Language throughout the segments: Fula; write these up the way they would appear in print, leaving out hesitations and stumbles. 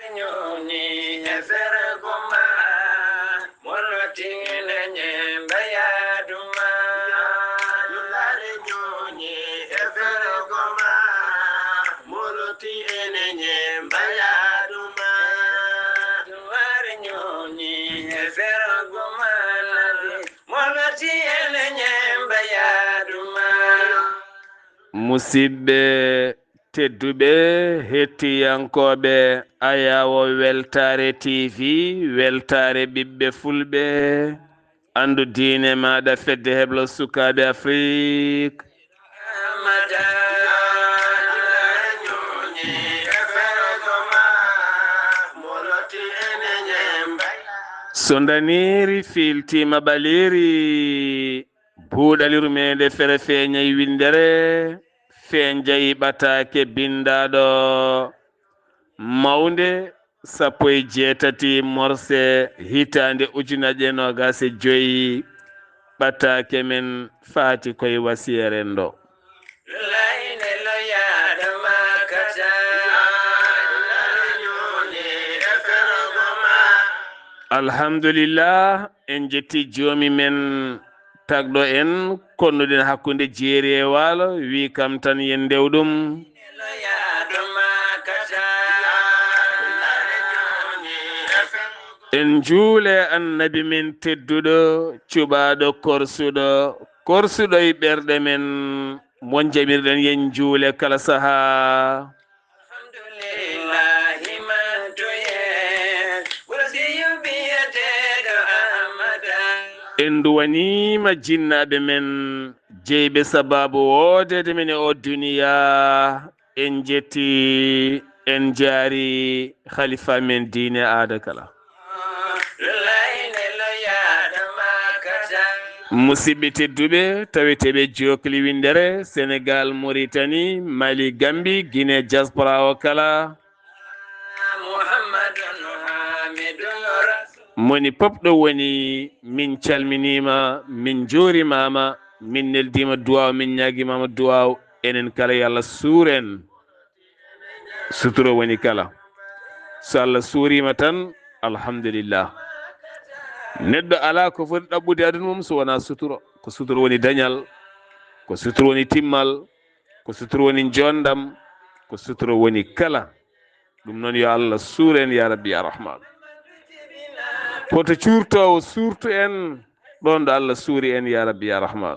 nyoni efere goma monoti lenye bayaduma yulare nyoni efere goma monoti lenye bayaduma yulare nyoni efere goma monoti lenye bayaduma musidɓe tedduɓe hettiyankoɓe ayawo weltare tv weltare ɓiɓɓe fulɓe andu diine maɗa fedde heblo sukaɓe afrique so daniri filtima ɓaliri buuɗaliru meɗe fere feeñayi windere feeñjayi ɓatake bindaɗo mawnde 17 morse hitande ujunere 25 ɓatake men faati koye wasiyeren ɗo alhamdulillah en jetti joomi men tagɗo en konnuɗen hakkude jeeri e waalo wi kam tan yen ndewɗum en juule annabi men tedduɗo cuɓaɗo korsuɗo e ɓerɗe men mon jamirɗen yen juule kala saaha en duwanima jinnaɓe men jeyɓe sababu wodede men e o duniya en jetti en jaari khalifa men diine aada kala musidɓe tedduɓe taweteɓe jokli windere sénégal mauritanie mali gambi guinée diaspora o kala moni pop ɗo woni min calminima min juurimama min neldima duwaw min ñaguimama duwaw enen kala yo Allah suuren suturo woni kala so Allah suurima tan alhamdulillah neɗɗo ala ko foti ɗaɓɓude aduna mum so wona suturo ko suturo woni dañal ko suturo woni timmal ko suturo woni jondam ko suturo woni kala ɗum noon yo Allah suuren ya rabbi ya rahman koto cuurtowo suurtu en ɗon ɗo Allah suuri en ya rabbi ya rahman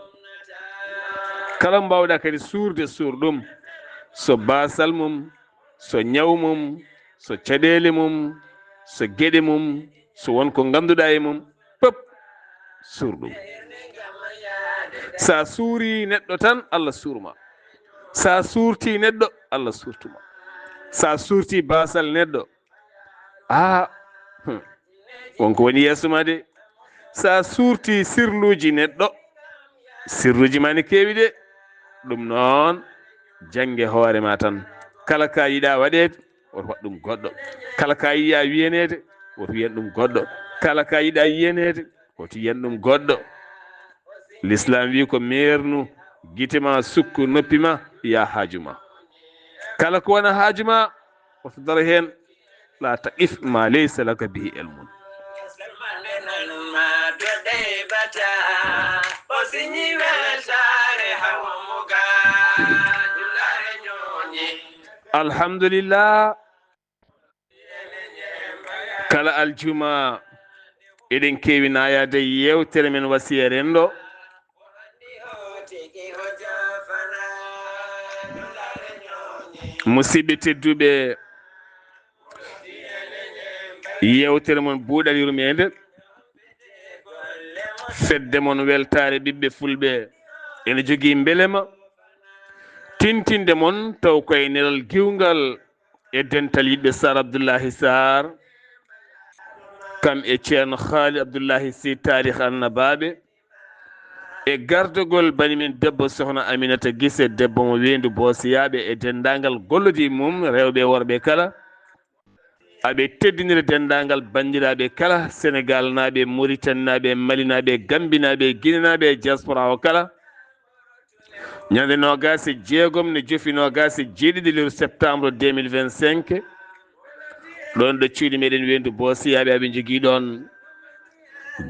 kala mbawɗa kadi suurde suur ɗum so basal mum so ñaw mum so caɗele mum so gueɗe mum so wonko ganduɗa e mum pop suur ɗum sa suuri neɗɗo tan Allah suurma sa suurti neɗɗo Allah suurtuma sa suurti basal neɗɗo wonko woni yeeso ma de sa suurti sirluji neɗɗo sirluji ma ne keewi de ɗum noon jangge hoore ma tan kala ka yiɗa waɗede woto waɗ ɗum goɗɗo kala ka yiya wiyanede woto wiyan ɗum goɗɗo kala ka yiɗa yiyanede woto yiyan ɗum goɗɗo l'islam wi ko mernu guite ma sukku noppi ma ya haaju ma kala ko wona haaju ma woto daro hen la taqif ma laysa laka bihi ilmun alhamdulillah kala aljuma eɗen kewi nayade yewtere men wasiyeren ɗo musidɓe tedduɓe yewtere mon buuɗaliru mede fedde mon weltare ɓiɓɓe fulɓe ene jogui beelema tintinde mon taw koye nelal giwgal e dental yiɗɓe Sar Abdoullahi Sarr kam e ceerno Khalid Abdoullahi Sy tarih annabaɓe e gardogol banimen debbo sohna Aminata Guissé debbo mo wendu Bosiyaɓe e dendagal gollodi mum rewɓe e worɓe kala aɓe teddinira dendagal bandiraɓe kala Sénégal naɓe Mauritanie naɓe Mali naɓe Gambie naɓe Guinée naɓe diaspora o kala ñande 26 ne jofi 27 septembre 2025 ɗon ɗo cuuɗi meɗen wendu Boosiyaɓe aɓe jogii ɗon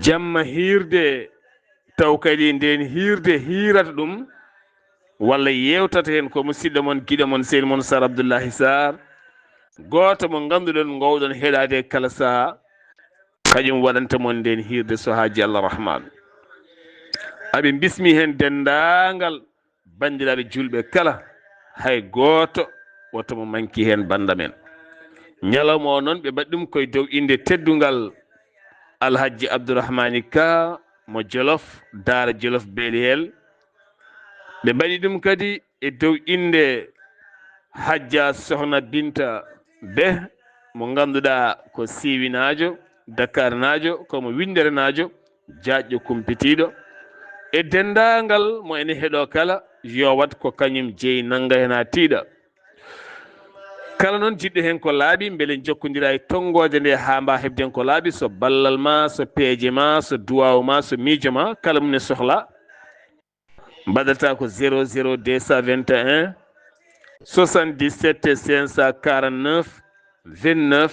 jamma hiirde taw kadi nden hiirde hiirata ɗum walla yewtata hen ko musidɗo mon giɗo mon seydi mon Sar Abdoullahi Sarr goto mo ganduɗon gowɗon heɗade kala saha kañum waɗanta mon nden hiirde so haaji Allah rahman aɓe bismi hen dendagal bandiraɓe julɓe kala hay goto woto mo manki hen banda men ñalawma o noon ɓe mbaɗi ɗum koye dow inde teddugal Alhaji Abdourahmani Ka mo Jolof Daara Jolof Beliyel ɓe mbaɗi ɗum kadi e dow inde Hajja Sohna Binta Be mo ganduɗa ko siwinajo Dakar najo komo windere najo jaƴƴo kumpitiɗo e dendagal mo ene heeɗo kala yo wat ko kañum jeeyi nangga hen ha tiiɗa kala noon jiɗɗo hen ko laaɓi beele jokkodira e tonggode nde ha mba hebden ko laaɓi so ballal ma so peeje ma so duwaw ma so miijo ma kala mum ne sohla mbaɗata ko 00 221 77 549 29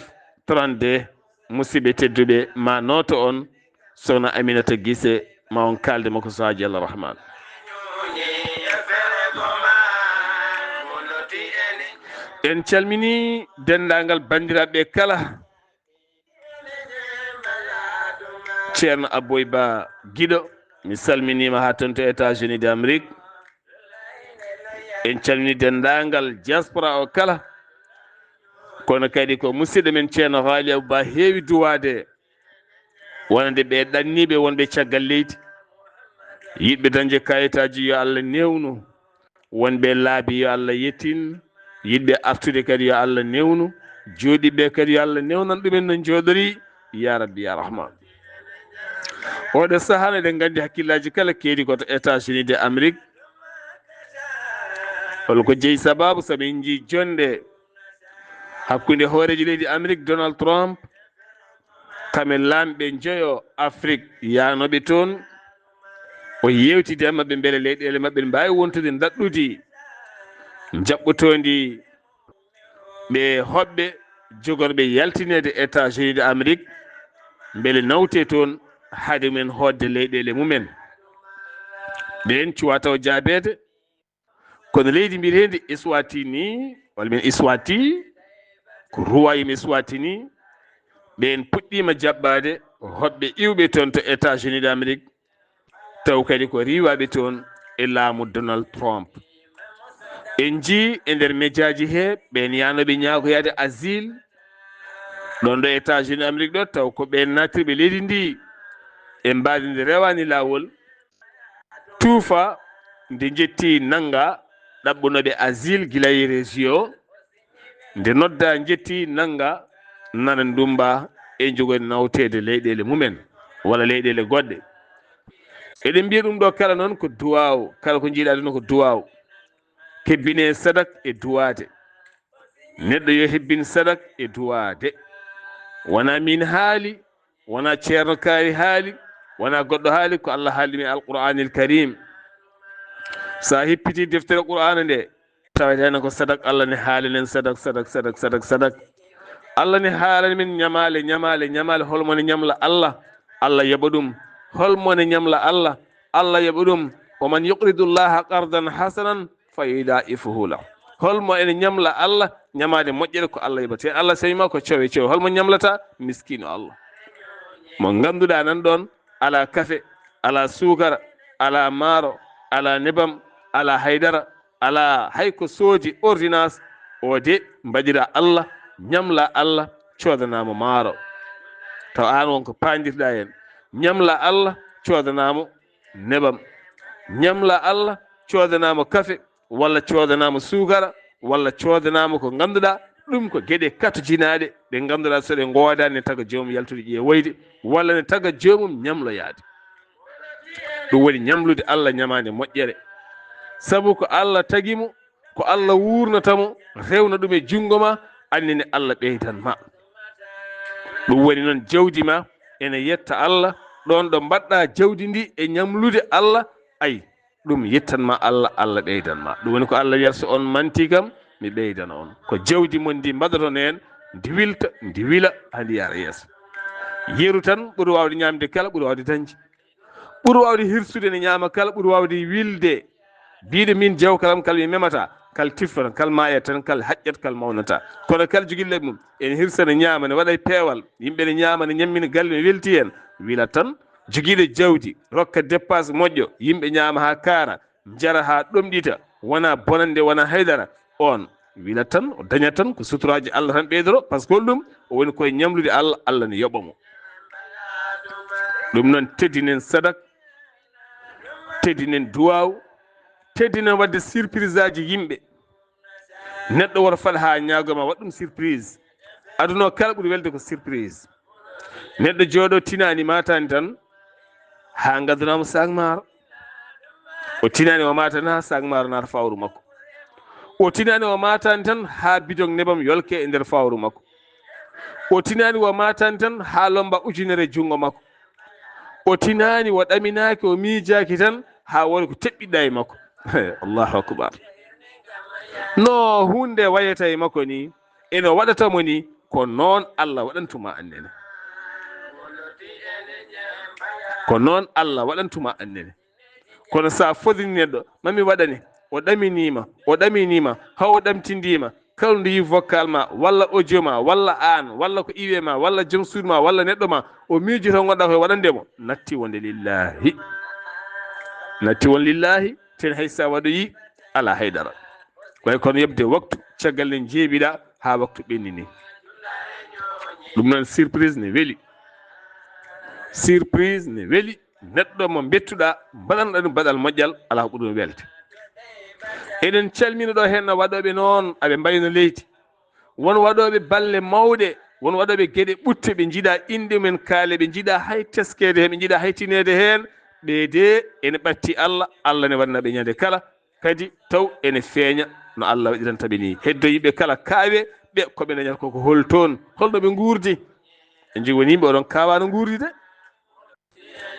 32 musidɓe tedduɓe ma noto on sohna Aminata Guissé ma on kalde makko so haaji Allah rahman en calmini dendagal bandiraɓe kala ceerno Aboy Ba Guiɗo mi salminima ha toon to États-Unis d'Amérique en calmini dendagal diaspora o kala kono kadi ko musidɗo men ceerno Haali Abou Ba heewi duwade wonande ɓe ɗanniɓe wonɓe caggal leydi yiɗɓe dañde kayitaji yo Allah newnu wonɓe laabi yo Allah yettin yiɗɓe artude kadi yo Allah newnu jooɗiɓe kadi yo Allah newnan ɗumen no jooɗori ya rabbi ya rahman oɗo saaha eɗen gandi hakkillaji kala keedi koto États-Unis de Amérique holko jeeyi sababu samin jii jonde hakkude hooreji leydi Amérique Donald Trump kamen lamɓe joyo Afrique yanoɓe toon o yewtide e mabɓe beele leyɗele mabɓe mbawi wontude daɗɗudi jaɓɓotondi ɓe hoɓɓe jogorɓe yaltinede États-Unis de Amérique beele nawte toon haade mumen hodde leyɗele mumen ɓen cuwa taw jaabede kono leydi mbitendi Eswatini walla men Eswati ko Royaume Eswatini ɓen puɗɗima jaɓɓade hoɓɓe iwɓe toon to États-Unis d'Amérique taw kadi ko riwaɓe toon e laamu Donald Trump en jii e nder médiaji he ɓen yanoɓe ñagoyade asile ɗon ɗo États-Unis d'Amérique ɗo taw ko ɓen natirɓe leydi ndi e mbadi nde rewani lawol tuufa nde jetti nanga ɗaɓɓunoɓe asile guilay région nde nodda jetti nanga nana ndumba e jogori nawtede leyɗele mumen walla leyɗele goɗɗe eɗen mbiya ɗum ɗo kala noon ko duwaw kala ko jiiɗa ɗum ko duwaw hebbine sadak e duwade neɗɗo yo hebbin sadak e duwade wona min haali wona ceerno kaari haali wona goɗɗo haali ko Allah haali min alqur'anil karim sa heppiti deftere qur'ana nde taweteno ko sadak Allah ne haalinen sadak Allah ne haalani min ñamale holmone ñamla Allah yaɓa ɗum holmone ñamla Allah yaɓa ɗum waman yuqridu llaha qardan hasanan fa yudaifuhu lahu holmo ene ñamla Allah ñamade moƴƴere ko Allah yaɓate Allah sawima ko cowe holmo ñamlata miskino Allah mo ganduɗa nan ɗon ala kafe ala sukara ala maaro ala nebam ala haydara ala hayko soodi ordonnance o de mbaɗira Allah ñamla Allah codanamo maaro taw an wonko pandirɗa hen ñamla Allah codanamo nebam ñamla Allah codanamo kafe walla codanamo sukara walla codanamo ko ganduɗa ɗum ko gueɗe katojinaɗe ɗe ganduɗa so ɗe godani ne taga joomum yaltude ƴeewoyde walla ne taga joomum ñamloyade ɗum woni ñamlude Allah ñamade moƴƴere saabu ko Allah tagimo ko Allah wurnatamo rewna ɗum e jungo ma annene Allah ɓeydanma ɗum woni noon jawdi ma ene yetta Allah ɗon ɗo mbaɗɗa jawdi ndi e ñamlude Allah ay ɗum yettanma Allah ɓeydanma ɗum woni ko Allah wiyata so on manti kam mi ɓeydana on ko jawdi mon ndi mbaɗoton hen ndi wilta ndi wila handi yara yeeso. Yeru tan ɓuri wawde ñamde kala, ɓuri wawde dañde, ɓuri wawde hirsude ne ñaama kala, ɓuri wawde wilde biide min jawkaram kala mi memata, kal tifata, kal maayat tan, kal haƴƴat, kal mawnata. Kono kala jogille mum ene hirsa ne ñaama ne waɗa peewal, yimɓe ne ñaama ne ñammina galle ne welti hen, wila tan. Jogiiɗo jawdi rokka dépasse moƴƴo, yimɓe ñaama ha kaara, jara ha ɗomɗita, wona bonande wona haydara, on wila tan o dañat tan ko suturaji Allah tan ɓeydoro, par ce que ɗum o woni koye ñamlude Allah, Allah ne yoɓamo. ɗum noon teddinen sadak, teddinen duwaw, teddinen wadde surprise aji yimɓe. Neɗɗo woto faɗa ha ñagoma waɗ ɗum surprise. Aduna o kala ɓuuri welde ko surprise. Neɗɗo jooɗo tinani matani tan ha gaddanamo sak maaro, o tinani o matani ha sak maaro nata fawru makko, o tinani o matani tan ha bidon nebam yolke e nder fawru makko, o tinani o matani tan ha lomba ujunere jungo makko, o tinani o ɗaminaki o miijaki tan ha woni ko teɓɓiɗɗa e makko. Allahu akbar. No hunde wayata e makko ni eno waɗatamo ni ko noon Allah waɗantuma annene, ko noon Allah waɗantuma annene. Kono sa fodini neɗɗo mami waɗani, o ɗaminima haw o ɗamtindima, kala ndu yi vocal ma walla audio ma walla an walla ko iwe ma walla joom suudu ma walla neɗɗo ma o miijo tan gonɗa koye waɗandemo, natti wonde lillahi, natti won lillahi ten hay sa waɗoyi ala haydara. way kono yebde waktu caggal ne jeebiɗa ha waktu ɓennini. ɗum noon surprise ne weeli, surprise ne weeli. Neɗɗo mo bettuɗa mbaɗanɗa ɗum baɗal moƴƴal ala ko ɓuri welde. eɗen calmina ɗo hen waɗoɓe noon aɓe mbayno leydi, won waɗoɓe balle mawɗe, won waɗoɓe gueɗe ɓutte, ɓe jiiɗa inde men kaale, ɓe jiiɗa hay teskede hen, ɓe jiiɗa hay tinede hen. ɓe de ene ɓatti Allah, Allah ne wannaɓe ñande kala, kadi taw ene feeña no Allah waɗirantaɓe ni. heddo yiɓe kala kaawe ɓe koɓe dañata koko hol toon, holno ɓe guurdi. en jogui woni yimɓe oɗon kawa no guurdi de,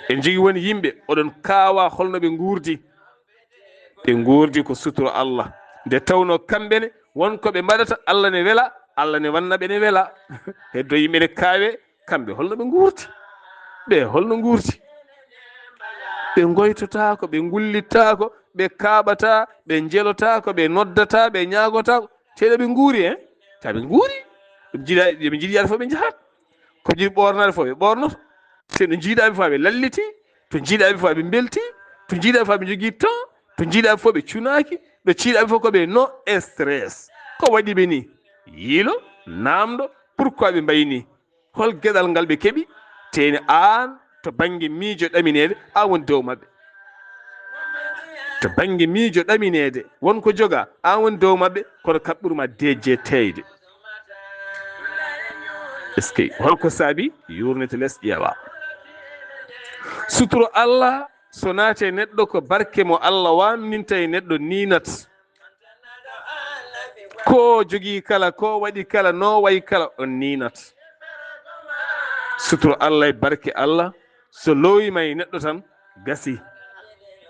en jogui woni yimɓe oɗon kawa holno ɓe guurdi. ɓe guurdi ko suturo Allah, nde tawno kamɓene wonko ɓe mbaɗata Allah ne wela, Allah ne wannaɓe ne wela. heddo yimɓe ne kaawe kamɓe holno ɓe guurdi, ɓe holno guurdi. ɓe goytotako, ɓe gullitako, ɓe kaɓata, ɓe jelotako, ɓe noddata, ɓe ñagotako, teɗo ɓe guuri hen, ta ɓe guuri. ɗum jiiɗa yoɓe jiiɗi yaade fof ɓe jahat, ko jiiɗi ɓornade fof ɓe ɓornoto, seɗo jiiɗaɓe fof ɓe lalliti, to jiiɗaɓe fof ɓe belti, to jiiɗaɓe fof ɓe jogui temps, to jiiɗaɓe fof ɓe cunaki, ɗo ciiɗaɓe fof koɓe no stress. ko waɗi ɓe ni? yiilo namdo, pourquoi ɓe mbayni, hol gueɗal ngal ɓe keeɓi? teni an to banggue miijo ɗaminede an woni dow mabɓe, to banggue miijo ɗaminede wonko joga an woni dow mabɓe, kono kaɓɓurma deje teyde. est ce que holko saabi? yurnete less ƴeewa. suturo Allah so naate neɗɗo ko barke mo Allah wamninta e neɗɗo ninat, ko jogui kala, ko waɗi kala, no wayi kala, on ninat. suturo Allah e barke Allah so lowima e neɗɗo tan gasi.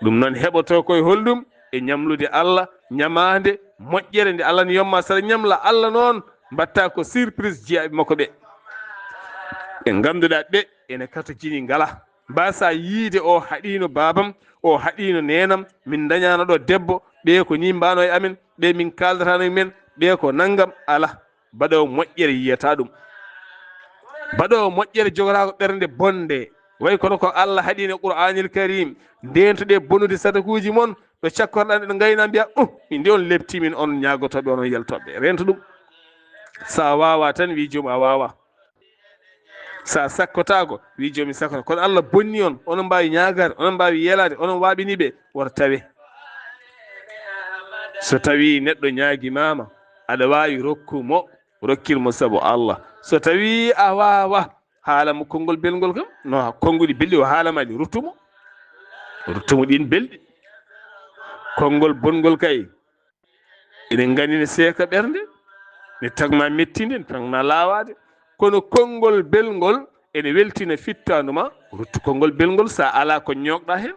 ɗum noon heɓoto koye holɗum e ñamlude Allah, ñamade moƴƴere nde Allah ne yomma. saɗa ñamla Allah noon mbatta ko surprise jiyaɓe makko ɓe, ɓe ganduɗa ɓe ene kata jini ngala, mbasa yiide o haɗino babam, o haɗino nenam, min dañano ɗo debbo, ɓe ko ni mbano e amen, ɓe min kaldatano e men, ɓe ko naggam. ala, mbaɗowo moƴƴere yiyata ɗum, mbaɗowo moƴƴere jogotako ɓernde bonde. way kono ko Allah haɗino Qur'anil Karim, ndentoɗe bonude sadakuji moon ɗo cakkorɗan ɗo gayna mbiya min nde on leptimin, on ñagotoɓe, onon yaltoɓe, rento ɗum. sa wawa tan wi joomum a wawa, sa sakkotako wi joomi sakkota. kono Allah bonni on, onon mbawi ñagade, onon mbawi yelade, onon waɓiniɓe, woto tawe. so tawi neɗɗo ñaguimama aɗa wawi rokkumo, rokkilmo saabu Allah. so tawi a wawa haalamo konngol belgol kam, no konnguɗi belɗi o haalamaɗi, ruttumo ɗin belɗi. konngol bongol kay eɗen gandi ne seeka ɓernde, ne tagma mettinde, ne tagma lawade, kono konngol belgol ene weltina fittanduma, ruttu konngol belgol. sa ala ko ñoogɗa hen,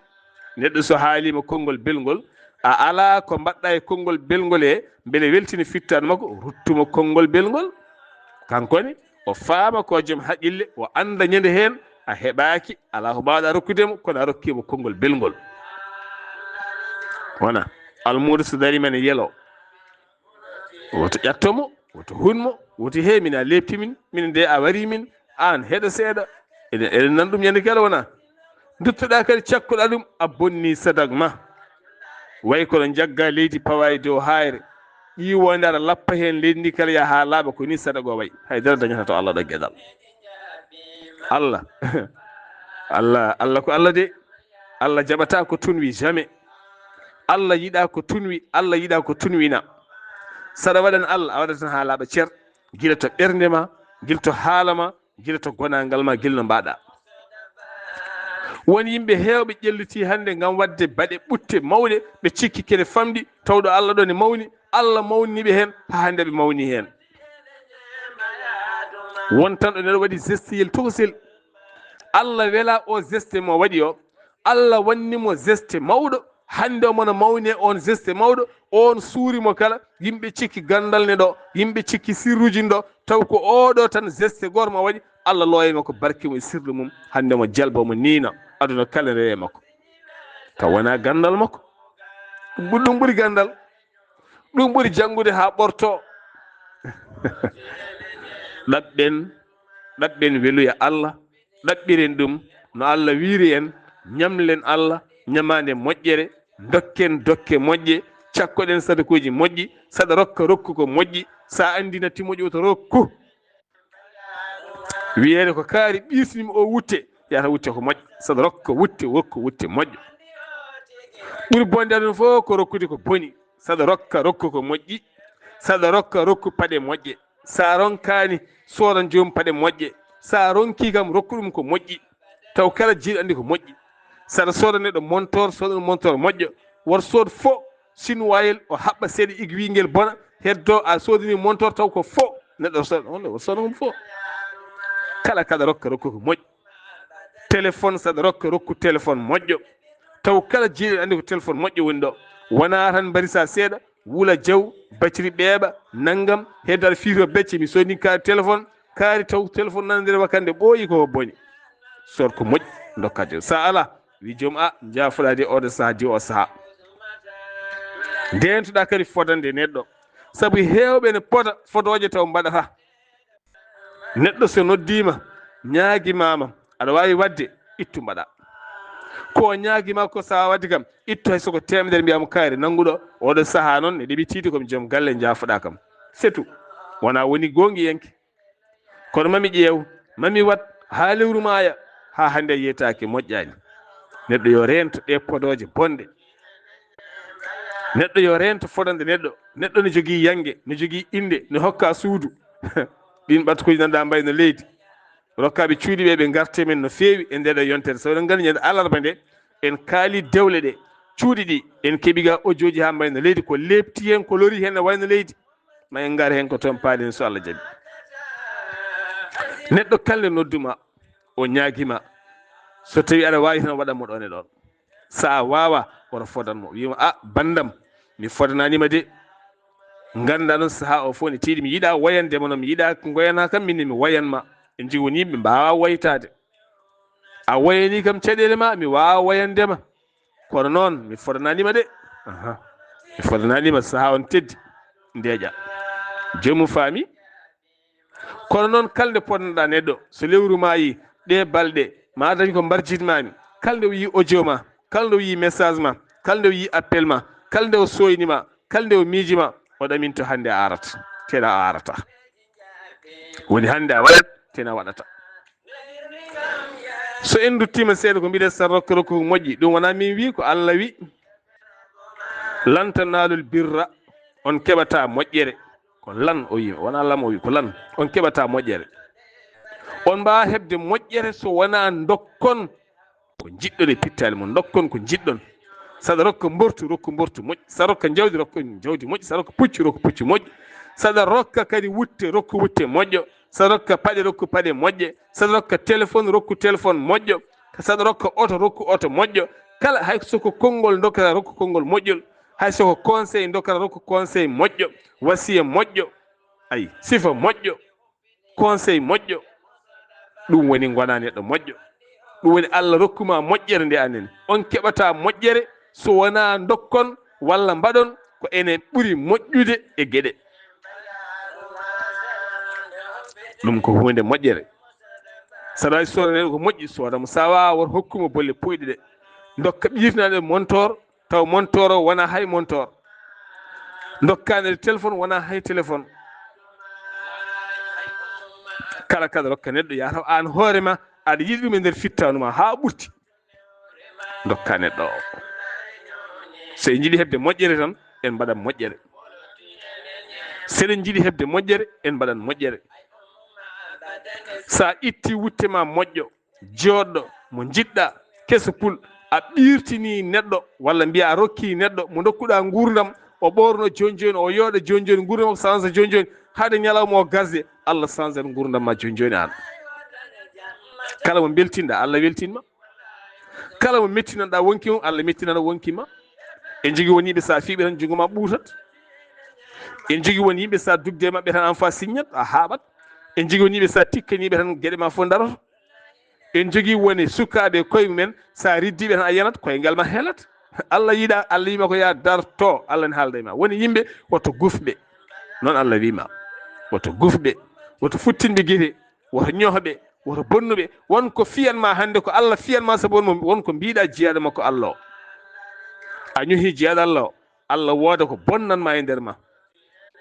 neɗɗo so haalima konngol belgol, a ala ko mbaɗɗa e konngol belgol e beele weltina fittande makko, ruttumo konngol belgol. kankoni o faama ko joom haqqille o anda ñande heen a heɓaaki alaa ko mbawɗa rokkudemo kono a rokkima konngol belngol wona almuudo so dari men yelo woto ƴattomo woto hunmo woto he min a leptimin min nde a wari min an heɗa seeɗa eɗen nan ɗum ñande kala wona duttoɗa kadi cakkuɗa ɗum a bonni sadak ma way kono jagga leydi pawa e dow hayre ƴiwonde aɗa lappa hen leydi ndi kala ya ha laaɓa ko ni sadak o wayi haydara dañata to Allah ɗo gueɗal Allah Allah ko Allah de Allah jaɓata ko tunwi jamais Allah yiɗa ko tunwi Allah yiɗa ko tunwina saɗa waɗan Allah a waɗatan ha laaɓa cer gila to ɓernde ma gila to haala ma gila to gonangal ma gila no mbaɗa won yimɓe heewɓe ƴelliti hannde ngam wadde baɗe ɓutte mawɗe ɓe cikki kene famɗi tawɗo Allah ɗo ne mawni Allah mawniɓe heen ha hannde ɓe mawni heen won tan ɗo neɗo waɗi gesteyel tokosel Allah wela o geste mo waɗi o Allah wannimo geste mawɗo hannde omono mawni on geste mawɗo on suurimo kala yimɓe cikki gandal ne ɗo yimɓe cikki sirruji ɗo taw ko oɗo tan geste goto mo waɗi Allah looyema ko barke mum e sirlu mum hannde mo jalba mo niina aduna kala rewe makko taw wona gandal makko ɗum ɓuri gandal ɗum ɓuri janngude ha ɓorto ɗaɓɓen weluya Allah ɗaɓɓiren ɗum no Allah wiiri en ñamlen Allah ñamande moƴƴere dokke moƴƴe cakkoɗen sadakuji moƴƴi saɗa rokku ko moƴƴi sa andi natti moƴƴi oto rokku wiyeede ko kaari ɓiisnimi o wutte yata wutte ko moƴƴo saɗa rokka wutte moƴƴo ɓuri bonde aduna fof ko rokkude ko boni saɗa rokku ko moƴƴi saɗa rokku paɗe moƴƴe sa ronkani soodan joomum paɗe moƴƴe sa ronki kam rokku ɗum ko moƴƴi taw kala jiiɗo andi ko moƴƴi saɗa sooda neɗɗo montor soodan montor moƴƴo wor sood fo sinwayel o haɓɓa seeɗa aiguille bona heddo a soodani montor taw ko fo neɗɗo sooda ɗum fo kala kaɗa rokku ko moƴƴi téléphone saɗa rokku téléphone moƴƴo taw kala jiiɗo andi ko téléphone moƴƴo woni ɗo wona tan mbarisa seeɗa wuula jaw batiri ɓeeɓa naggam hedde aɗa fiito becce mi sodni kaari téléphone kaari taw téléphone nana nder wakande ɓooyi koko boni sod ko moƴƴi dokka joom sa ala wi joom a jaafuɗa de oɗo saaha di o saaha ndentuɗa kadi fodande neɗɗo saabu heewɓe ne pota fodoje taw mbaɗata neɗɗo so noddima ñaaguimama aɗa wawi wadde ittu mbaɗa ko ñaaguima ko sawa wadde kam ittu hay soko temedere mbiyamo kaari nannguɗo oɗo saaha noon ne ɗeɓitiide komi joom galle jaafuɗa kam c'est tout wona woni gongi yenke kono mami ƴeew mami wat ha lewru maya ha hande yeytaki moƴƴani neɗɗo yo rento ɗe podoje bonɗe neɗɗo yo rento fodande neɗɗo ne jogui yangue ne jogui inde ne hokka suudu ɗin ɓattukoji nanɗa mbay no leydi rokkaɓe cuuɗi ɓe garte men no feewi e ndeɗo yontere so eɗen gandi ñande alarba nde en kaali dewle ɗe cuuɗi ɗi en keeɓi ga audio ji ha mbay no leydi ko lepti hen ko lori hen ne wayno leydi ma en gar hen ko toon paali so Allah jaaɓi neɗɗo kalde nodduma o ñaaguima so tawi aɗa wawi tan waɗanmo ɗon e ɗon sa wawa woto fodanmo wima a bandam mi fodananima de ganda noon saaha o fof ne tiiɗi mi yiiɗa wayandema noon mi yiiɗa goyana kam minne mi wayanma en jii woni yimɓe mbawa waytade a wayani kam caɗele ma mi wawa wayandema kono noon mi fodananima de mi fodananima saaha on teddi ndeeƴa jomum faami kono noon kalde ponnoɗa neɗɗo so lewru ma yi ɗe balɗe ma dañ ko mbarjitmami kalde o yi audio ma kalde o yi message ma kalde o yi appel ma kalde o soynima kalde o miijima o ɗaminto hande a arata tena a arata woni hande a waɗat tena waɗata so en duttima seeɗa ko mbiɗen san rokka ko moƴƴi ɗum wona min wi ko Allah wi lan tanalul birra on keɓata moƴƴere ko lan o wi wona lam o wi ko lan on keɓata moƴƴere on mbawa hebde moƴƴere so wona dokkon ko jiɗɗon e pittali mon dokkon ko jiɗɗon saɗa rokka mbortu rokku mbortu moƴƴi saɗa rokka jawdi rokka jawdi moƴƴi saɗa rokka puccu rokku puccu moƴƴi saɗa rokka kadi wutte rokku wutte moƴƴo saɗa rokka paɗe rokku paɗe moƴƴe saɗa rokka téléphone rokku téléphone moƴƴo saɗa rokka oto rokku oto moƴƴo kala hay soko konngol dokkata rokku konngol moƴƴol hay soko conseil dokkata rokku conseil moƴƴo wasiya moƴƴo ayi sifa moƴƴo conseil moƴƴo ɗum woni gona neɗɗo moƴƴo. ɗum woni Allah rokkuma moƴƴere nde anen. On keɓata moƴƴere so wona dokkon walla mbaɗon ko ene ɓuri moƴƴude e gueɗe. ɗum ko hunde moƴƴere. saɗa wawi sooda neɗɗo ko moƴƴi soodamo sa wawa woto hokkuma bolle puyɗe ɗe. dokka ɓirtinaɗe montor taw montor o wona hay montor. dokkanede téléphone wona hay téléphone. kala kala rokka neɗɗo yataw an hoorema aɗa yiɗi ɗum e nder fittanuma ha ɓurti dokka neɗɗo o. so en jiiɗi hebde moƴƴere tan en mbaɗan moƴƴere. seɗen jiiɗi hebde moƴƴere en mbaɗan moƴƴere. sa itti wuttema moƴƴo joɗɗo mo jiɗɗa keso pul a ɓirtini neɗɗo walla mbiya a rokki neɗɗo mo dokkuɗa gurdam o ɓorno joni joni o yooɗa joni joni gurdam o change joni joni haade ñalawma o gasde Allah change en gurdam ma joni joni an. kala mo beltinɗa Allah weltinma. kala mo mettinoɗa wonki mum Allah mettinana wonkima. en jogui won yimɓe sa fiiɓe tan jungoma ɓuutat. en jogui won yimɓe sa dugde mabɓe tan en fa signat a haaɓat. en jogui won yimɓe sa tikkaniɓe tan gueɗe ma fof daroto. en jogui woni sukaɓe koye mumen sa riddiɓe tan a yanat koyngal ma heelat. Allah yiiɗa Allah wima ko ya darto Allah ne haalda e ma. woni yimɓe woto gufɓe noon Allah wima woto gufɓe woto futtinɓe guite woto ñohɓe woto bonnuɓe. wonko fiyanma hande ko Allah fiyanma saabu wonko mbiɗa jiyaɗo makko Allah o. a ñohi jiyaɗo Allah o Allah wooda ko bonnanma e nder ma.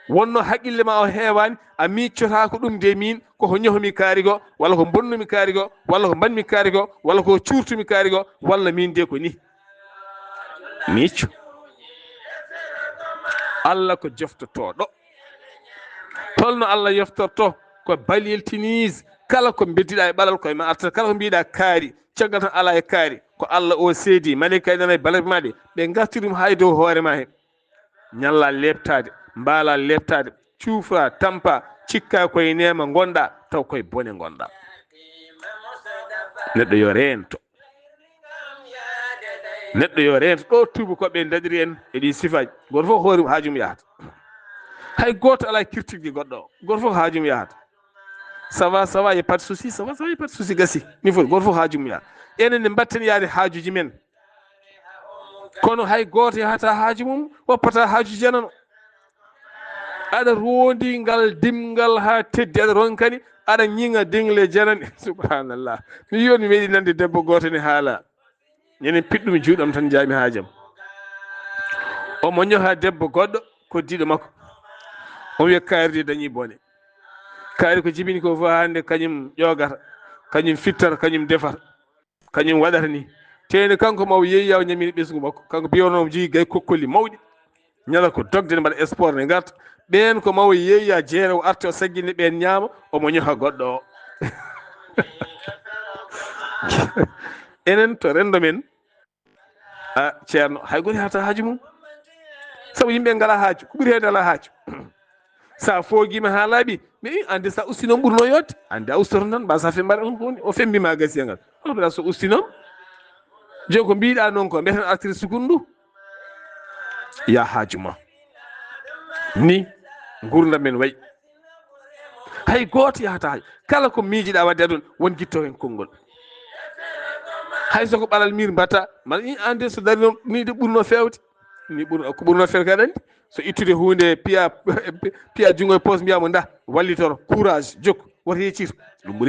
wonno haqqille ma o heewani a miccotako ɗum de min koko ñohomi kaarigo walla ko bonnumi kaarigo walla ko mbanmi kaarigo walla ko curtumi kaarigo walla min de ko ni micco. Allah ko joftotoɗo. holno Allah yoftorto ko balyeltinise. kala ko beddiɗa e ɓalal koye ma arta kala ko mbiɗa kaari caggal tan ala e kaari ko Allah o seedi malika nana e balaɓe ma ɗe ɓe gartirum hay dow hoorema he. ñalla lebtade mbaala lebtade cuufa tampa cikka koye nema gonɗa taw koye bone gonɗa. neɗɗo yo rento. neɗɗo yo rento. ɗo tubakoɓe dadiri en e ɗi sifaji goto fof hoore haajum yahata. hay goto ala kirtigui goɗɗo o. goto fof haajum yahata. ça va y a pas de souci ça va y a pas de souci gasi min foti goto fof haajum yaha. enen ne mbatten yaade haajuji men kono hay goto yahata haaju mum woppata haaju janano. aɗa rondi ngal dimgal ha teddi aɗa ronkani aɗa ñiŋa dingle janani subhanallah. mi yoni meeɗi nande debbo goto ne haala ñanden piɗɗumi juuɗam tan jaami haajam. omo ñoha debbo goɗɗo koddiɗo makko o wiya kaari de dañi bone. kaari ko jibini ko fof hande kañum ƴogata kañum fittata kañum defata kañum waɗata ni. teni kanko mawo yeeyaw ñamini ɓesgu makko kanko biyonomo jogui gay kokkolli mawɗi ñala ko dogde ne mbaɗa sport ne garta ɓen ko mawo yeeya jeere o arta o saggine ɓen ñaama omo ñoha goɗɗo o. enen to rendo men a ceerno hay goto hata haaju mum saabu yimɓe ngala haaju ko ɓuuri hede ala haaju. sa foguima ha laaɓi mais ande sa usti noon ɓurno yodde ande a ustoto tan mba sa fe mbaɗa on hunde o fembima gasiya ngal hono mbaɗa so usti noon joni ko mbiɗa noon ko mbiyeten artiri sukundu ya haaju ma ni gurdam men wayi. hay goto yahata haaju kala ko miijiɗa wadde aduna won guitto hen konngol. hay soko ɓalal mir mbatta ma ande so dari noon ni de ɓurno fewde ni ko ɓurno fewde kaɗa andi so ittude hunde piya jungo e poos mbiyamo da wallitoro courage jokku woto yeccito ɗum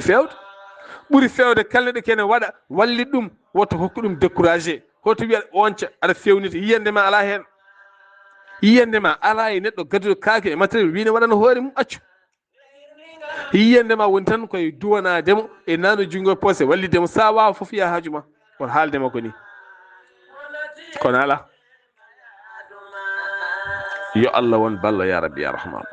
ɓuuri fewde kala neɗɗo kene waɗa wallit ɗum woto hokku ɗum découragé hoto wiya onca aɗa fewnita yiyandema ala hen. yiyandema ala e neɗɗo gadduɗo kaake e matériel wine waɗano hoore mum accu. yiyandema woni tan koye duwanademo e nano jungo e poos e wallidemo sa wawa foof ya haaju ma woto haaldema ko ni kono ala. yo Allah won ballo ya rabbi ya rahman.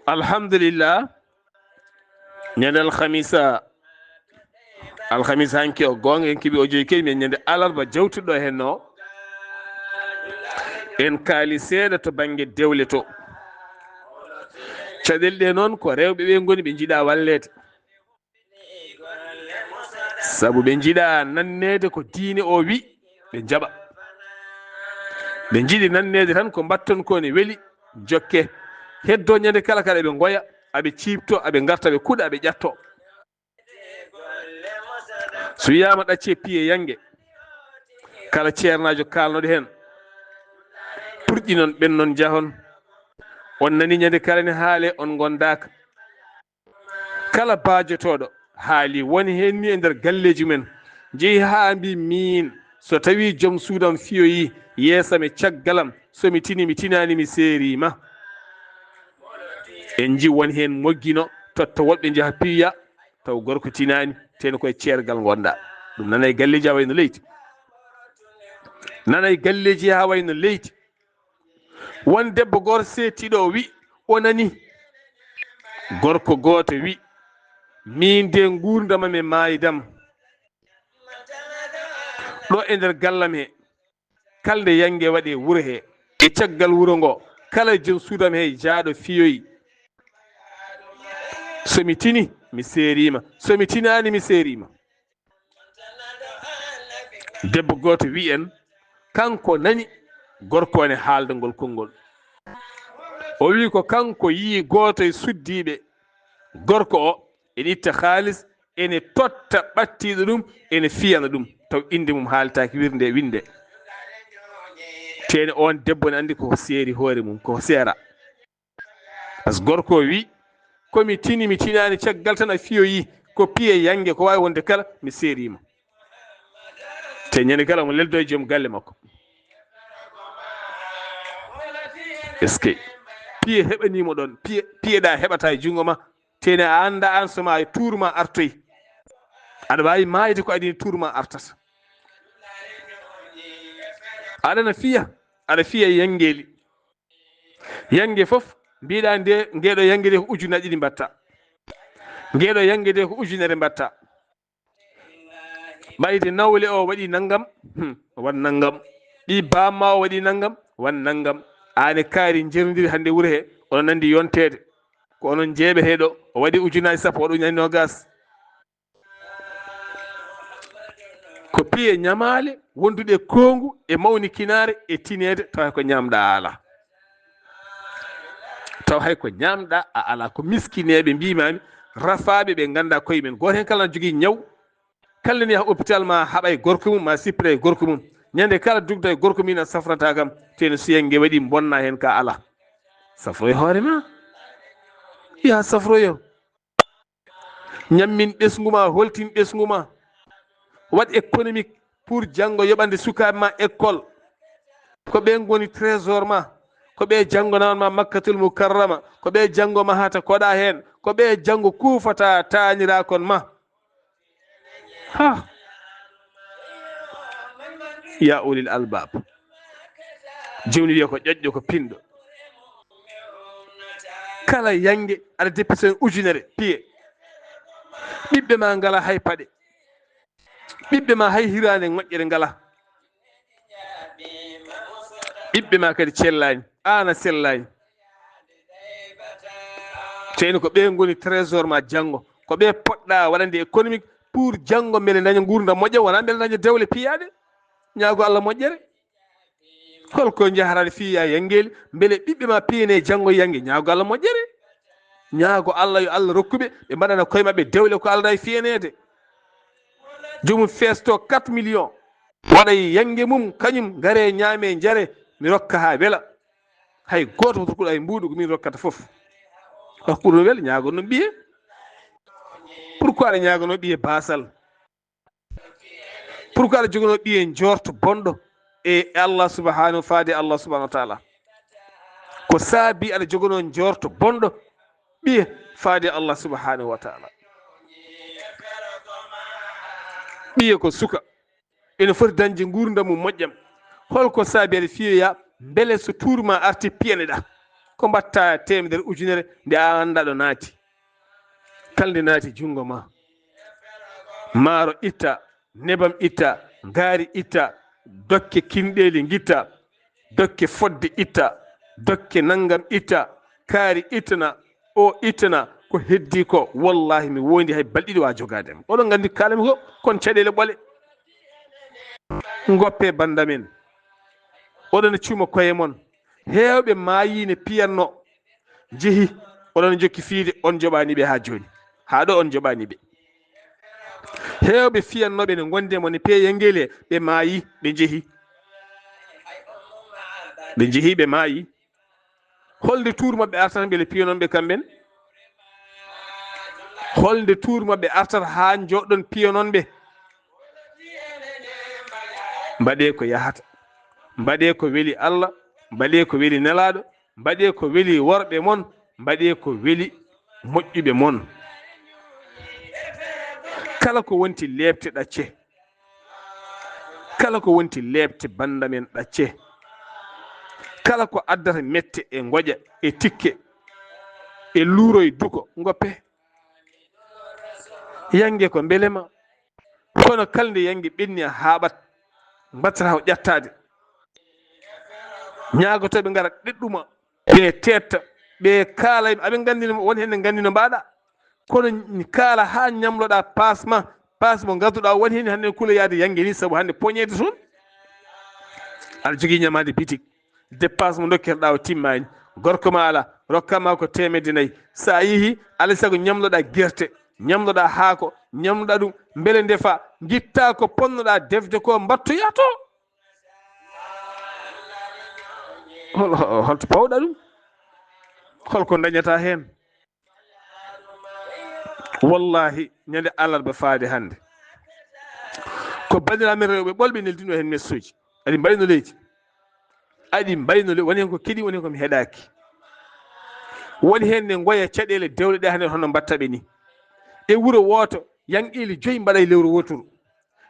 alhamdulillah ñande alhamisa hanki o gonga en keeɓi o joyi kedi men ñande alarba jawtuɗo henno en kaali seeɗa to banggue dewle to. caɗele ɗe noon ko rewɓe ɓe goni ɓe jiiɗa wallede sabu ɓe jiiɗa nannede ko diine o wi ɓe jaɓa. ɓe jiiɗi nannede tan ko mbatton ko ne weeli jokke heddo ñande kala kada ɓe goya aɓe cipto aɓe garta ɓe kuuɗa aɓe ƴatto. so wiyama ɗacce piye yangue kala ceernajo kalnoɗo hen purƴi noon ɓen noon jahon on nani ñande kala ne haale on gondaka. kala bajotoɗo haali woni hen ni e nder galleji men jeeyi ha mbi min so tawi joom suudam fiyoyi yeesame caggalam somi tini mi tinani mi seerima. en ji woni hen moggino totta wolɓe jaaha piya taw gorko tinani teno koye ceergal gonɗa. ɗum nana e galleji ha wayno leydi, nana e galleji ha wayno leydi. won debbo goto settiɗo wi o nani gorko goto wi min de gurdama mi maayidam ɗo e nder gallam he kalde yangue waɗe wuuro he e caggal wuuro ngo kala joom suudam he jaaɗo fiyoyi somi tini mi seerima somi tinani mi seerima. debbo goto wi en kanko nani gorko ne haalda ngol konngol. o wi ko kanko yii goto e suddiɓe gorko o ene itta haalis ene totta ɓattiɗo ɗum ene fiyana ɗum taw inde mum halitaki wirde winde. tene on debbo ne andi ko seeri hoore mum ko seera. par ce que gorko o wi komi tini mi tinani caggal tan a fiyoyi ko piye yangue ko wawi wonde kala mi seerima. te ñande kala mo leldo e joom galle makko. est ce que piye heɓanimo ɗon piyeɗa heɓata e jungo ma tene a anda an soma e tourma artoyi aɗa wawi mayde ko adini tourma artata. aɗana fiya aɗa fiya yangueli yangue foof mbiɗa nde ngeɗo yangue de ko ujunnaje ɗiɗi mbatta ngeɗo yangue de ko ujunere mbatta. ɓayde nawle o waɗi naggam wan naggam ɓi bamma o waɗi naggam wan naggam. ane kaari jerdiri hande wuuro he ono nandi yontede ko onon jeeɓeteɗo o waɗi ujunaje sappo oɗo ujunaje nogas. ko piye ñamale wonduɗe kongu e mawni kinare e tinede taw hay ko ñamɗa ala. taw hay ko ñamɗa a ala ko miskineɓe mbimami rafaɓe ɓe ganda koye men. goto hen kala ne jogui ñaw kala ni ha hôpital ma haɓa e gorko mum ma sippira e gorko mum ñande kala dugda e gorko min a safrata kam teno suyangue waɗi bonna hen ka ala. safroyo hoore ma ya safroyo ñammin ɓesgu ma holtin ɓesgu ma waɗ économique pour janggo yoɓande sukaɓe ma école ko ɓe goni trésor ma ko ɓe janggo nawanma makkatul mukarrama ko ɓe janggo mahata koɗa hen ko ɓe janggo kufata tañirakon ma. ha ya ulil albab jewni wiya ko ƴoƴƴo ko pinɗo. kala yangue aɗa dépense ujunere piye ɓiɓɓe ma ngala hay paɗe ɓiɓɓe ma hay hirande moƴƴere ngala ɓiɓɓe ma kadi cellani an a sellani. teni ko ɓe goni trésor ma janggo ko ɓe poɗɗa waɗande économique pour janggo beele daña gurdam moƴƴa wona beele daña dewle piyaɗe ñaago Allah moƴƴere. holko jaharade fiya yangueli beele ɓiɓɓe ma piyane janggo yangue ñaago Allah moƴƴere. ñaago Allah yo Allah rokkuɓe ɓe mbaɗana koye mabɓe dewle ko Allah e fiyanede. jomum festo 4 millions waɗay yangue mum kañum gaare ñaame jare mi rokka ha weela hay goto rokkuɗa e mbuɗu ko min rokkata foof. hokkuɗo weela ñagono ɓiye pourquoi aɗa ñagono ɓiye basal pourquoi aɗa jogono ɓiye jorto bonɗo e Allah subhanahu faade Allah subhanahu wa taala ko saabi aɗa jogono jorto bonɗo ɓiye faade Allah subhanahu wa taala. ɓiye ko suka ene foti dañde gurdam mum moƴƴam holko saabi aɗa fiyoya beele so tourma arti piyaneɗa ko mbatta temedere ujunere nde a anda ɗo naati kalde naati jungo ma maaro itta nebam itta gaari itta dokke kinɗeli guitta dokke fodde itta dokke naggam itta kaari ittana o ittana ko heddi ko wallahi mi wondi hay balɗiɗi wa jogadem oɗon gandi kalami ko kon caɗele ɓole goppe banda men oɗon cuuma koye mon hewɓe mayine piyanno jeehi oɗon jokki fiide on joɓani ɓe ha joni ha ɗo on joɓani ɓe hewɓe fiyannoɓe ne gondemo ne peeye ngele ɓe maayi ɓe jeehi ɓe maayi holde tour mabɓe artata beele piyanon ɓe kamɓen holde tour mabɓe artata ha joɗɗon piyanon ɓe mbaɗe ko yahata mbaɗe ko weeli Allah mbaɗe ko weeli nelaɗo mbaɗe ko weeli worɓe mon mbaɗe ko weeli moƴƴuɓe mon kala ko wonti lebte ɗacce kala ko wonti lebte banda men ɗacce kala ko addata mette e goƴa e tikke e luuro e duko goppe yangue ko beelema kono kalde yangue ɓenni a haaɓat mbattata ko ƴettade ñagotoɓe gara ɗeɗɗuma ɓe tetta ɓe kaala aɓe gandino won hen ne gandino mbaɗa kono kaala ha ñamloɗa pasma pas mo gadduɗa woni hen hande kuloyade yangue ni saabu hande poñede toon aɗa jogui ñamade bitik dépense mo dokketeɗa o timmani gorko ma ala rokkama ko 100 sa yeehi alay saago ñamloɗa guerte ñamloɗa haako ñamloɗa ɗum beele ndefa guitta ko ponnoɗa defde ko mbattoya to holto pawɗa ɗum holko dañata hen wallahi ñande alarba faade hande ko bandiramen rewɓe ɓolɓe neldino hen message aɗi mbayno leydi aɗi mbayno leydi woni hen ko keeɗi woni hen komi heeɗaki woni hen ne goya caɗele dewle ɗe hande hono mbattaɓe ni e wuuro woto yanqili 5 mbaɗa e lewru woturu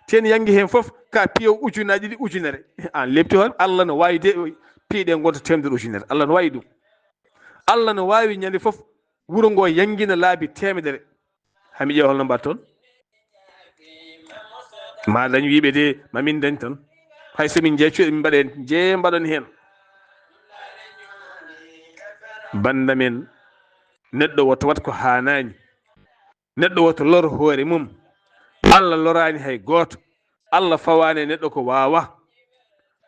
ten yangi hen foof ka piyow ujunaji ɗiɗi ujunere an lebti hon Allah no wawi de piiɗe gonta 100 ujunere Allah no wawi ɗum Allah no wawi ñande foof wuuro ngo yanguina laabi 100 hami ƴeewa holno mbat toon ma dañ wiɓe de mamin dañ tan hay somin jeccuɗe min mbaɗen jee mbaɗon hen banda men neɗɗo woto wat ko hanani neɗɗo woto lor hoore mum Allah lorani hay goto Allah fawani neɗɗo ko wawa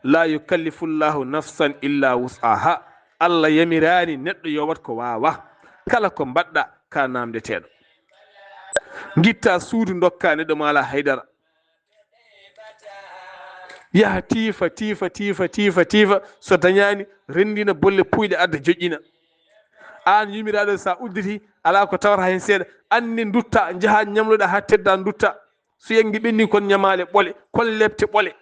la yukallifu llahu nafsan illa wus'aha Allah yamirani neɗɗo yo wat ko wawa kala ko mbaɗɗa ka namdeteɗo guitta suudu dokka neɗɗo mala haydara yaha tiifa so dañani rendina bolle puyɗe adda joƴƴina an yumiraɗo sa udditi ala ko tawata hen seeɗa anne dutta jaaha ñamloɗa ha tedda dutta so yangi ɓenni kon ñamale ɓole kon lebte ɓole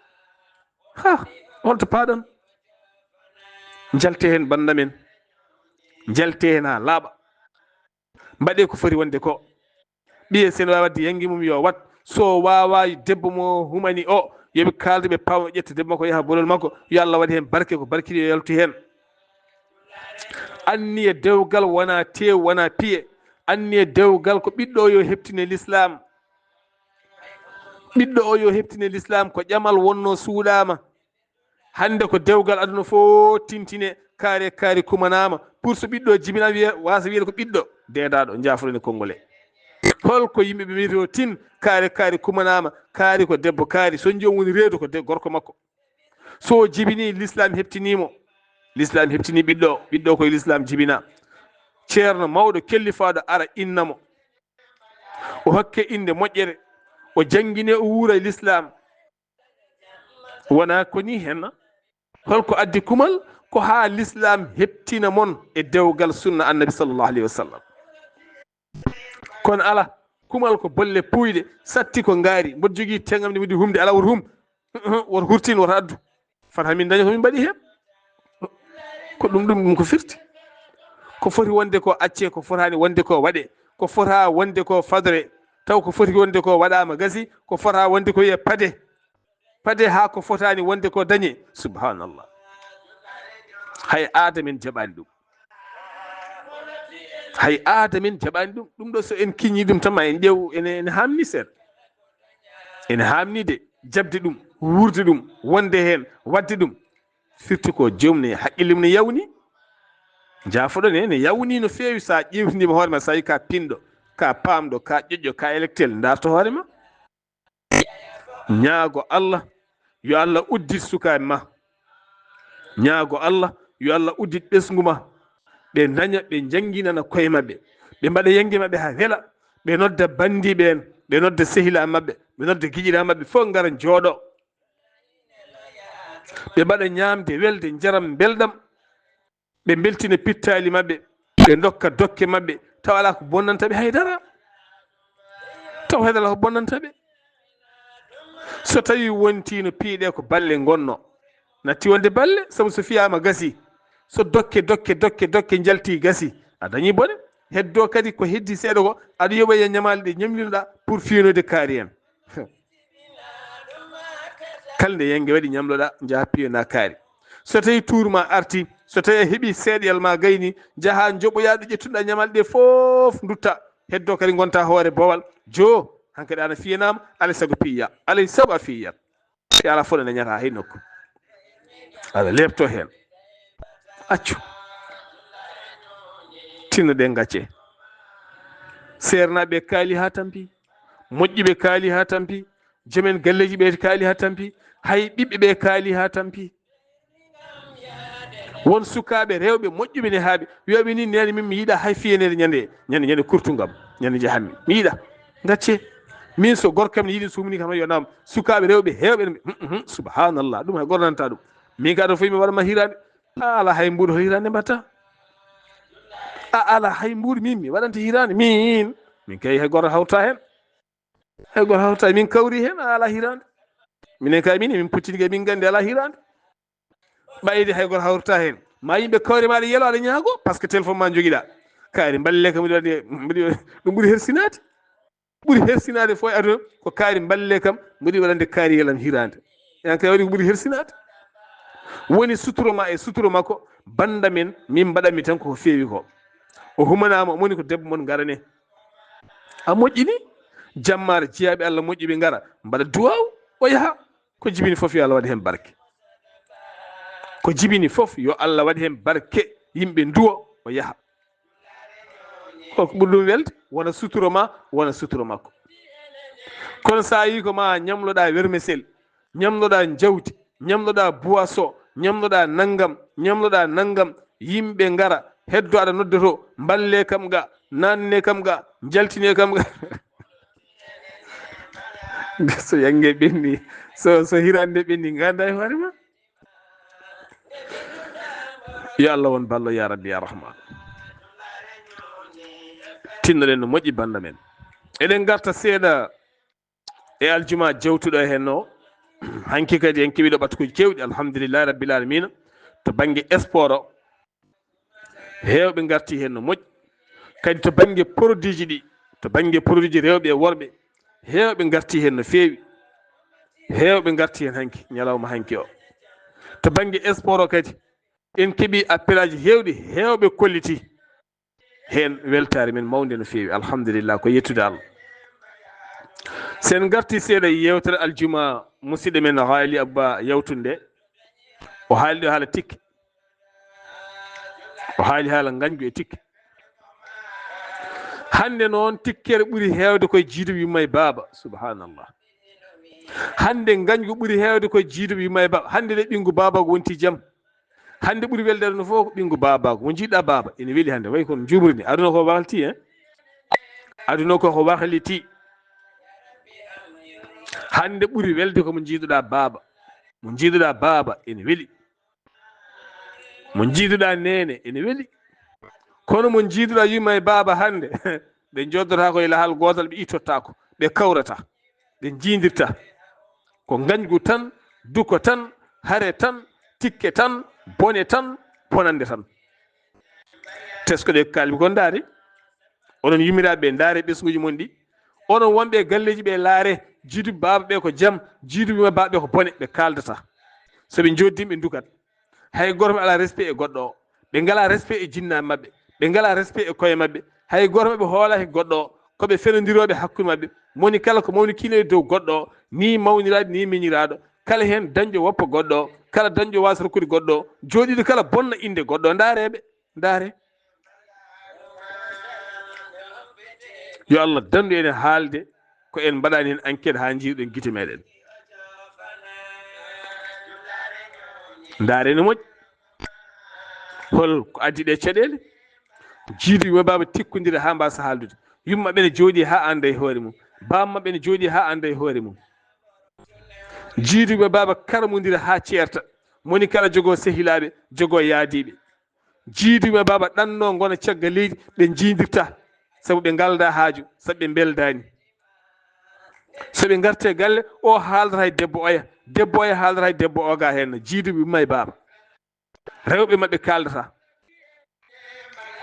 ha holto paɗon jalte hen banda men jalte hen ha laaɓa mbaɗe ko foti wonde ko ɓiye sen wawi wadde yangi mum yo wat so wawa debbo mo humani o yoɓe kaldu ɓe pawa ƴetta debbo makko yaha bolol makko yo Allah waɗi hen barke ko barkiɗi yo yaltu hen anniya dewgal wona tew wona piye anniya dewgal ko ɓiɗɗo o yo heptine l'islam ɓiɗɗo o yo heptine l'islam ko ƴamal wonno suuɗama hande ko dewgal aduna fo tintine kaari kumanama pour so ɓiɗɗo jibinama wiya wasa wiyede ko ɓiɗɗo deedaɗo jafrone konngol e holko yimɓeɓe mbiyete tin kaari kumanama kaari ko debbo kaari so joni woni reedu ko gorko makko so jibini l'islam heptinimo l'islam heptini ɓiɗɗo koye l'islam jibina ceerno mawɗo kellifaɗo ara innamo o hokke inde moƴƴere o jangguine o wuura e l'islam wona ko ni henna holko addi kumal ko ha l'islam heptina mon e dewgal sunna annabi sallllahu alayhi wa sallam kono ala kumal ko bolle puyɗe satti ko ngaari mboɗo jogui tengam nde mbiɗi humde ala woto hum woto hurtin woto addu fata min daña komin mbaɗi hen ko ɗum ko firti ko foti wonde ko acce ko fotani wonde ko waɗe ko fota wonde ko fadre taw ko foti wonde ko waɗama gasi ko fota wonde ko wiye paade ha ko fotani wonde ko dañe subhanallah hay aada men jaɓani ɗum hay aada men jaɓani ɗum ɗo so en kiñi ɗum tan ma en ƴeew ene hamni seeɗa ene hamni de jabde ɗum wurde ɗum wonde hen wadde ɗum firti ko jomum ne haqqille mum ne yawni jaafoɗo ne yawni no feewi sa ƴewtindima hoore ma sa yi ka pinɗo ka paamɗo ka ƴoƴƴo ka électel darto hoore ma ñaago Allah yo Allah uddit sukaɓe ma ñaago Allah yo Allah uddit ɓesgu ma ɓe daña ɓe jangginana koye mabɓe ɓe mbaɗa yengue mabɓe ha weela ɓe nodda bandiɓe en ɓe nodda sehila mabɓe ɓe nodda guiƴiɗa mabɓe fof gara jooɗo ɓe mbaɗa ñamde welde jaram belɗam ɓe beltina pittali mabɓe ɓe dokka dokke mabɓe taw ala ko bonnantaɓe haydara taw haydara ko bonnantaɓe so tawi wontino piiɗe ko balle gonno natti wonde balle sabu so fiyama gasi so dokke jalti gasi a dañi bone heddo kadi ko heddi seeɗa ko aɗa yoɓa e ñamale ɗe ñamlinoɗa pour fiyanode kaari en kalde yengue waɗi ñamloɗa jaaha piyana kaari so tawi tourma arti so tawi a heeɓi seeɗel ma gayni jaaha joɓoyaɗo ƴettuɗa ñamal ɗe foof dutta heddo kadi gonta hoore bowal jo hankkadi ana fiyanama alay saago piya alay saago a fiyat fi ala fof ne dañata hay nokku aɗa lebto hen accu tinnoɗe gacce sernaɓe kaali ha tampi moƴƴiɓe kaali ha tampi joomen galleji ɓe kaali ha tampi hay ɓiɓɓe ɓe kaali ha tampi won sukaɓe rewɓe moƴƴuɓe ne haaɓi wiyaɓe ni nene min mi yiiɗa hay fiyanede ñande kurtugam ñande jahanmi mi yiiɗa gacce min so gorkam ne yiiɗi sumni kam yo nam sukaɓe rewɓe hewɓe subhanallah ɗum hay gornanta ɗum min ka ɗo fof mi waɗama hirande a ala hay mbuɗo hirande mbatta a ala hay mbuɗo min mi waɗanta hirande min kay hay goto hawta hen hay goto hawta min kawri hen a ala hirande minen kay min puccitigue min gandi ala hirande ɓayde hay goto hawrata hen ma yimɓe kawre maɗa yelo aɗa ñaago par ce que téléphone ma joguiɗa kaari balle kam ɗum ɓuuri hersinade fo e aduna ko kaari balle kam mbiɗi waɗande kaari yelam hirande en kay waɗi ko ɓuuri hersinade woni suturo ma e suturo makko banda men min mbaɗanmi tan koko feewi ko o humanama omoni ko debbo moon garane a moƴƴini jammare jeeyaɓe Allah moƴƴiɓe gara mbaɗa duwaw o yaaha ko jibini foof yo Allah waɗa hen barke ko jibini foof yo Allah waɗi hen barke yimɓe duwo o yaaha koko ɓuri ɗum welde wona suturo ma wona suturo makko kono sa yi ko ma ñamloɗa wermesel ñamloɗa jawdi ñamloɗa boisson ñamloɗa naggam yimɓe gara heddo aɗa noddoto balle kam ga nanne kam ga jaltine kam ga so yangue ɓenni so hirande ɓenni ganda e hoore ma yo Allah won ballo ya rabbi ya rahman tinnoɗen no moƴƴi banda men eɗen garta seeɗa e aljuma jawtuɗo hen o hanki kadi en keeɓiɗo ɓattukuji kewɗi alhamdulillahi rabbil alamina to banggue sport o hewɓe garti hen no moƴƴi kadi to banggue produit ji ɗi to banggue produit ji rewɓe e worɓe hewɓe garti hen no feewi hewɓe garti hen hanki ñalawma hanki o to banggue sport o kadi en keeɓi appel aji hewɗi hewɓe kolliti hen weltare men mawde no feewi alhamdulillah ko yettude Allah sen garti seeɗa yewtere aljuma musidɗo men haali abba yawtunde o haali ɗo haala tikke o haali haala gañgu e tikke hande noon tikkere ɓuuri hewde koye jiiduɓe yumma e baaba subhanallah hande gañgu ɓuuri hewde koye jiiduɓe yumma e baaba hande de ɓingu babago wonti jaam hande ɓuuri weldere no fof ko ɓingu babago mo jiiɗɗa baaba ene weeli hande way kono jumri aduna ko wahliti hen aduna koko wahliti hande ɓuuri welde komo jiiduɗa baaba ene weeli mo jiiduɗa nene ene weeli kono mo jiiduɗa yumma e baaba hande ɓe joddota koye lahal gotal ɓe ittottako ɓe kawrata ɓe jiidirta ko gañgu tan duko tan hare tan tikke tan bone tan bonande tan teskoɗe kalmi kon daari onon yummiraɓe daare ɓesguji mon ɗi onon wonɓe galleji ɓe laare jiiduɓe baaba ɓe ko jaam jiiduɓe baaba ɓe ko bone ɓe kaldata soɓe joddima ɓe dukat hay goto ɓe ala respect e goɗɗo o ɓe ngala respect e jinnaɓe mabɓe ɓe ngala respect e koye mabɓe hay goto maɓe hoolaki goɗɗo o koɓe fenodiroɓe hakkude mabɓe moni kala ko mawni kine dow goɗɗo o ni mawniraɗo ni miñiraɗo kala hen dañƴo woppa goɗɗo o kala dañƴo wasa rokkude goɗɗo o joɗiɗo kala bonna inde goɗɗo o daareɓe ndaare yo Allah dandu enen haalde ko en mbaɗani hen enquête ha jiiruɗen guite meɗen ndaare ne moƴƴi hol ko addi ɗe caɗele jiidu yo baba tikkodira ha mbasa haaldude yummaɓe ne jooɗi ha anda e hoore mum bammaɓe ne jooɗi ha anda e hoore mum jiiduɓe baba karamodira ha ceerta moni kala jogo sehilaɓe jogo yaadiɓe jiiduɓe baba ɗanno gona caggal leydi ɓe jiidirta saabu ɓe galda haaju saabu ɓe beldani soɓe garte galle o haaldata e debbo oya haaldata e debbo oga hen jiiduɓe yumma e baba rewɓe mabɓe kaldata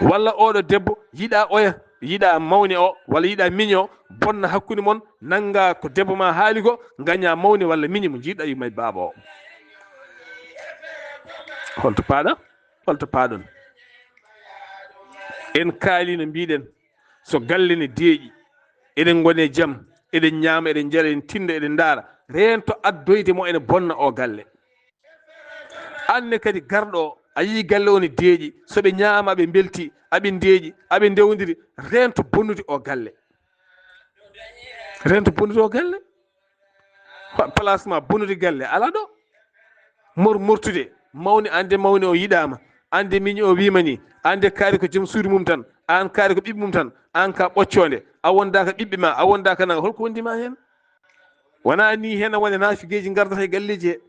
walla oɗo debbo yiɗa oya yiɗa mawni o walla yiɗa miñi o bonna hakkude moon nanga ko debbo ma haali ko gaña mawni walla miñi mo jiiɗa yumma e baba o holto paaɗon en kaali no mbiɗen so galle ne deeƴi eɗen gone jaam eɗen ñaama eɗen jara eɗen tinda eɗen daara rento addoyde mo ene bonna o galle anne kadi garɗo o a yii galle o ne deeƴi soɓe ñaama ɓe belti aɓe deeƴi aɓe ndewdiri rento bonnude o galle place ma bonnude galle ala ɗo mortude mawni ande mawni o yiɗama ande miñi o wimani ande kaari ko joom suudu mum tan an kaari ko ɓiɓɓe mum tan an ka ɓoccode a wondaka ɓiɓɓe ma a wondaka naga holko wondima hen wona ni hen wone naafigeji gardata e galleji he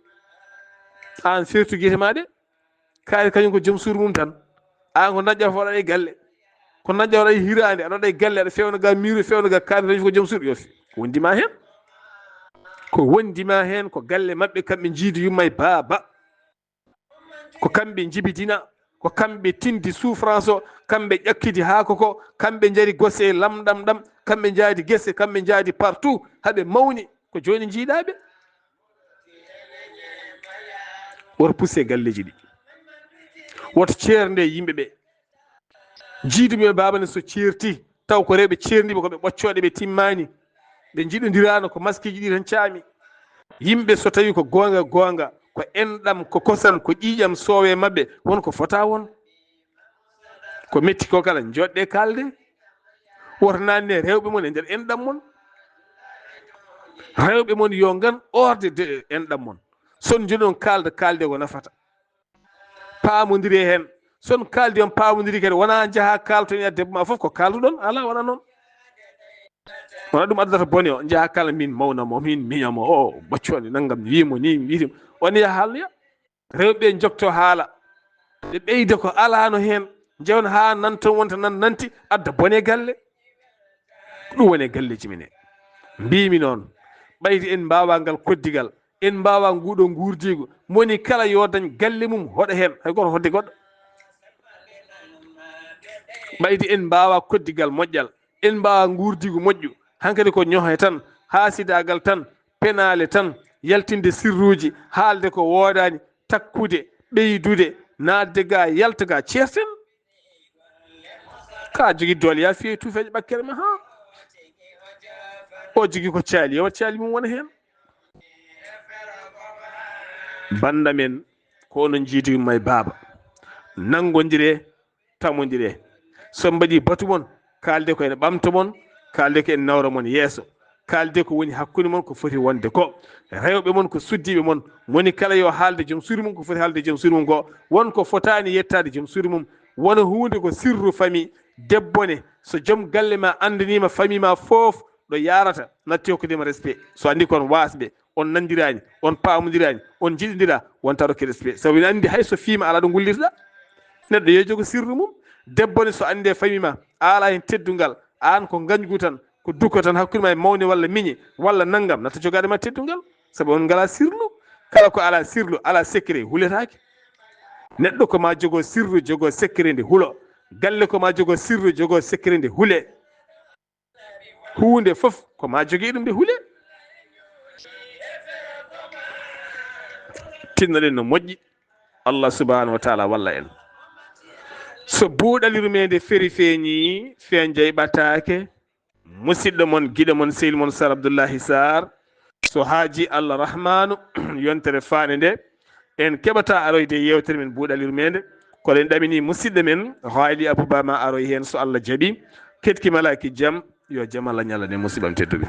an firtu guite ma ɗe kaari kañum ko joom suudu mum tan an ko daƴƴa fo waɗa e galle ko daƴƴa waɗa e hirande aɗa waɗa e galle aɗa fewna ga miiru fewna ga kaari dañi ko joom suudu yofi ko wondima hen ko galle mabɓe kamɓe jiidu yumma e baaba ko kamɓe jibidina ko kamɓe tindi souffrance o kamɓe ƴakkidi haako ko kamɓe jari gose e lamɗam ɗam kamɓe jaadi guese kamɓe jaadi partout haɓe mawni ko joni jiiɗaɓe woto pousse galleji ɗi woto ceernde yimɓeɓe jiiduɓe baba ne so ceerti taw ko rewɓe ceerdiɓe koɓe ɓoccoɗe ɓe timmani ɓe jiɗodirano ko maskiji ɗi tan caami yimɓe so tawi ko gonga ko enɗam ko kosam ko ƴiƴam soowe mabɓe wonko fota won ko metti ko kala joɗɗe kalde woto nanne rewɓe mon e nder enɗam mon rewɓe mon yo gan orde de enɗam mon son joni on kalde ko nafata paamodiri hen son kaldi on paamodiri kadi wona jaaha kalton ya debbo ma foof ko kalduɗon ala wona noon wona ɗum addata bone o jaaha kala min mawnamo min miñamo o ɓoccode naggam wimo ni wiitimo on ya haalnoya rewɓe jokto haala ɓe ɓeyde ko alano hen jewna ha nanton wonta nanti adda bone galle ɗum woni galleji men mbimi noon ɓayde en mbawa ngal koddigal en mbawa nguɗo gurdigu moni kala yo dañ galle mum hoɗa hen hay goto hodde goɗɗo ɓayde en mbawa koddigal moƴƴal en mbawa gurdigu moƴƴu hankkadi ko ñohe tan haasidagal tan penale tan yaltinde sirruji haalde ko wodani takkude ɓeydude nadde ga yalta ga ceerten ka jogui doole ya fiye tufeje ɓakkere ma ha o jogui ko caali yo caali mum wona hen banda men ko onon jiidu yumma e baaba nangodire tamodire so mbaɗi batu mon kalde ko ene ɓamta mon kalde ko ene nawra mon yeeso kalde ko woni hakkude mon ko foti wonde ko rewɓe mon ko suddiɓe mon moni kala yo haalde joom suudu mum ko foti haalde joom suudu mum ko wonko fotani yettade joom suudu mum wona hunde ko sirru famille debbone so joom galle ma andanima famille ma foof ɗo yarata natti hokkudema respect so andi kon wasɓe on nandirani on pamodirani on jiɗodira wonta rokke respect sabu ene andi hayso fiima ala ɗo gullirɗa neɗɗo yo jogo sirru mum debbone so ande famille ma ala hen teddungal an ko gañgu tan ko dukko tan hakkude ma e mawni walla miñi walla naggam natta jogade ma teddungal saabu on ngala sirlu kala ko ala sirlu ala secret huletake neɗɗo ko ma jogo sirru jogo secret nde huulo galle ko ma jogo sirru jogo secret nde huule hunde foof ko ma jogui ɗum nde huule tinnoɗen no moƴƴi Allah subhanahu wa taala walla en so buuɗaliru me nde feri feeñi fen jeyɓatake musidɗo mon guiɗo mon sehil mon Sar Abdoullahi Sarr so haaji Allah rahmanu yontere faande nde en keɓata aroyde yewtere men buuɗaliru mende kolen ɗamini musidɗo men haali aboubama aroy hen so Allah jaaɓi ketkimalaki jaam yo jaam Allah ñalane musibam tedduɓe